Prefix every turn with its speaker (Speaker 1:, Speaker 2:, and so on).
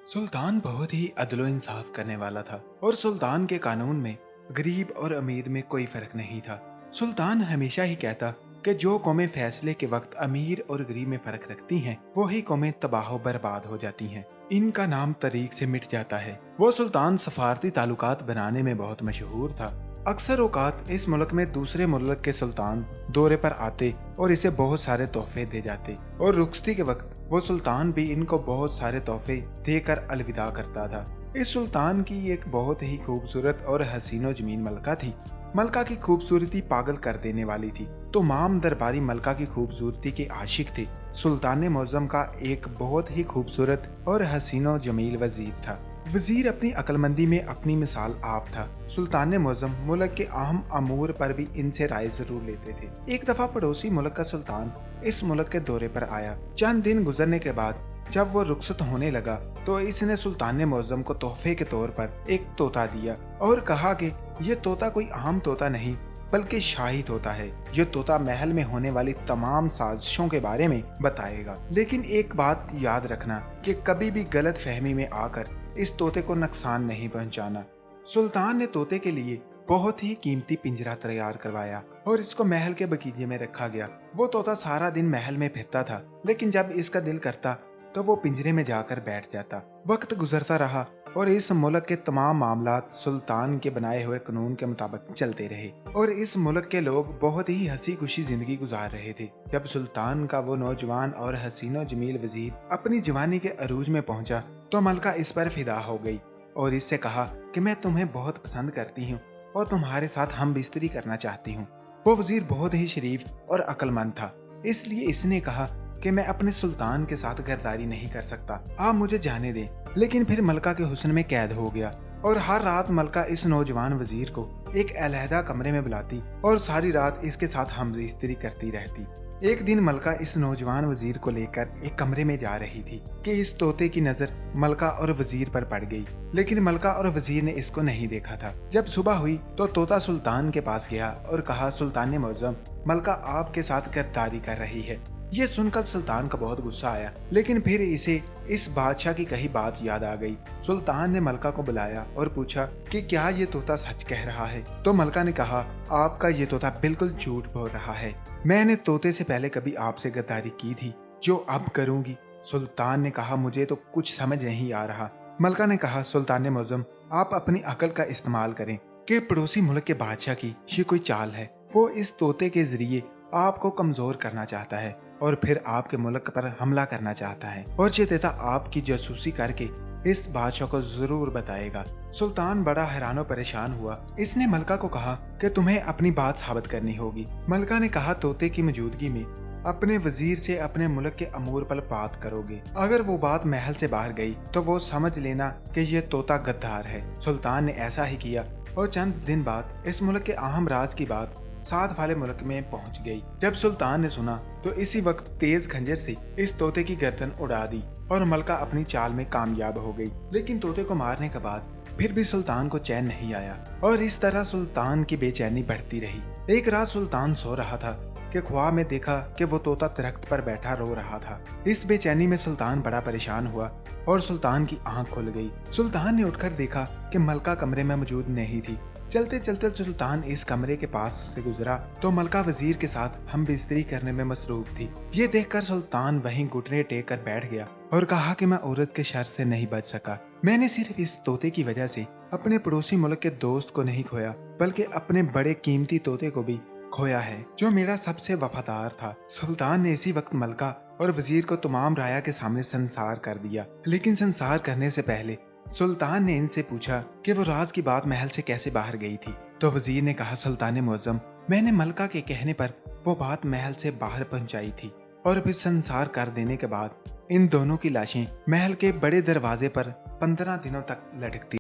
Speaker 1: सुल्तान बहुत ही अदलो इंसाफ करने वाला था और सुल्तान के कानून में गरीब और अमीर में कोई फर्क नहीं था। सुल्तान हमेशा ही कहता कि जो कौमें फैसले के वक्त अमीर और गरीब में फर्क रखती हैं, वही कौमें तबाह बर्बाद हो जाती हैं। इनका नाम तारीख से मिट जाता है। वो सुल्तान सफारती ताल्लुकात बनाने में बहुत मशहूर था। अक्सर औकात इस मुल्क में दूसरे मुल्क के सुल्तान दौरे पर आते और इसे बहुत सारे तोहफे दे जाते और रुखसती के वक्त वो सुल्तान भी इनको बहुत सारे तोहफे देकर अलविदा करता था। इस सुल्तान की एक बहुत ही खूबसूरत और हसीनो जमीन मलका थी। मलका की खूबसूरती पागल कर देने वाली थी। तो तमाम दरबारी मलका की खूबसूरती के आशिक थे। सुल्तान मुअज्जम का एक बहुत ही खूबसूरत और हसीनो जमील वजीर था। वजीर अपनी अक्लमंदी में अपनी मिसाल आप था। सुल्तान मुअज्जम मुल्क के अहम अमूर पर भी इनसे राय जरूर लेते थे। एक दफा पड़ोसी मुल्क का सुल्तान इस मुल्क के दौरे पर आया। चंद दिन गुजरने के बाद जब वो रुखसत होने लगा तो इसने सुल्तान मुअज्जम को तोहफे के तौर पर एक तोता दिया और कहा कि ये तोता कोई आम तोता नहीं बल्कि शाही तोता है। ये तोता महल में होने वाली तमाम साजिशों के बारे में बताएगा, लेकिन एक बात याद रखना कि कभी भी गलत फहमी में आकर इस तोते को नुकसान नहीं पहुंचाना। सुल्तान ने तोते के लिए बहुत ही कीमती पिंजरा तैयार करवाया और इसको महल के बगीचे में रखा गया। वो तोता सारा दिन महल में फिरता था, लेकिन जब इसका दिल करता तो वो पिंजरे में जाकर बैठ जाता। वक्त गुजरता रहा और इस मुल्क के तमाम मामलात सुल्तान के बनाए हुए कानून के मुताबिक चलते रहे और इस मुल्क के लोग बहुत ही हंसी खुशी जिंदगी गुजार रहे थे। जब सुल्तान का वो नौजवान और हसीनो जमील वजीर अपनी जवानी के अरूज में पहुंचा तो मलका इस पर फिदा हो गई और इससे कहा कि मैं तुम्हें बहुत पसंद करती हूँ और तुम्हारे साथ हम बिस्तरी करना चाहती हूँ। वो वजीर बहुत ही शरीफ और अक्लमंद था, इसलिए इसने कहा कि मैं अपने सुल्तान के साथ गद्दारी नहीं कर सकता, आप मुझे जाने दें। लेकिन फिर मलका के हुस्न में कैद हो गया और हर रात मलका इस नौजवान वजीर को एक अलहदा कमरे में बुलाती और सारी रात इसके साथ हमबिस्तरी करती रहती। एक दिन मलका इस नौजवान वजीर को लेकर एक कमरे में जा रही थी कि इस तोते की नजर मलका और वजीर पर पड़ गई, लेकिन मलका और वजीर ने इसको नहीं देखा था। जब सुबह हुई तो तोता सुल्तान के पास गया और कहा, सुल्तान मुअज्जम, मलका आपके साथ गद्दारी कर रही है। ये सुनकर सुल्तान का बहुत गुस्सा आया, लेकिन फिर इसे इस बादशाह की कही बात याद आ गई। सुल्तान ने मलका को बुलाया और पूछा कि क्या ये तोता सच कह रहा है। तो मलका ने कहा, आपका ये तोता बिल्कुल झूठ बोल रहा है। मैंने तोते से पहले कभी आपसे गद्दारी की थी जो अब करूंगी। सुल्तान ने कहा, मुझे तो कुछ समझ नहीं आ रहा। मलका ने कहा, सुल्तान मुअज्जम, आप अपनी अकल का इस्तेमाल करें कि पड़ोसी मुल्क के बादशाह की ये कोई चाल है। वो इस तोते के जरिए आपको कमजोर करना चाहता है और फिर आपके मुल्क पर हमला करना चाहता है और ये तोता आपकी जासूसी करके इस बादशाह को जरूर बताएगा। सुल्तान बड़ा हैरान परेशान हुआ। इसने मलका को कहा कि तुम्हें अपनी बात साबित करनी होगी। मलका ने कहा, तोते की मौजूदगी में अपने वजीर से अपने मुल्क के अमूर पर बात करोगे। अगर वो बात महल से बाहर गई तो वो समझ लेना कि ये तोता गद्दार है। सुल्तान ने ऐसा ही किया और चंद दिन बाद इस मुल्क के अहम राज की बात साथ वाले मुल्क में पहुंच गई। जब सुल्तान ने सुना तो इसी वक्त तेज खंजर से इस तोते की गर्दन उड़ा दी और मलका अपनी चाल में कामयाब हो गई। लेकिन तोते को मारने के बाद फिर भी सुल्तान को चैन नहीं आया और इस तरह सुल्तान की बेचैनी बढ़ती रही। एक रात सुल्तान सो रहा था कि ख्वाब में देखा कि वो तोता दरख्त पर बैठा रो रहा था। इस बेचैनी में सुल्तान बड़ा परेशान हुआ और सुल्तान की आंख खुल गई। सुल्तान ने उठकर देखा कि मलका कमरे में मौजूद नहीं थी। चलते चलते सुल्तान इस कमरे के पास से गुजरा तो मलका वजीर के साथ हम बिस्तरी करने में मसरूफ थी। ये देखकर सुल्तान वहीं घुटने टेक कर बैठ गया और कहा कि मैं औरत के शर से नहीं बच सका। मैंने सिर्फ इस तोते की वजह से अपने पड़ोसी मुल्क के दोस्त को नहीं खोया, बल्कि अपने बड़े कीमती तोते को भी खोया है जो मेरा सबसे वफादार था। सुल्तान ने इसी वक्त मलका और वजीर को तमाम राया के सामने संसार कर दिया। लेकिन संसार करने से पहले सुल्तान ने इनसे पूछा कि वो राज की बात महल से कैसे बाहर गई थी। तो वजीर ने कहा, सुल्तान मुअज्जम, मैंने मलका के कहने पर वो बात महल से बाहर पहुंचाई थी और फिर संसार कर देने के बाद इन दोनों की लाशें महल के बड़े दरवाजे पर 15 दिनों तक लटकती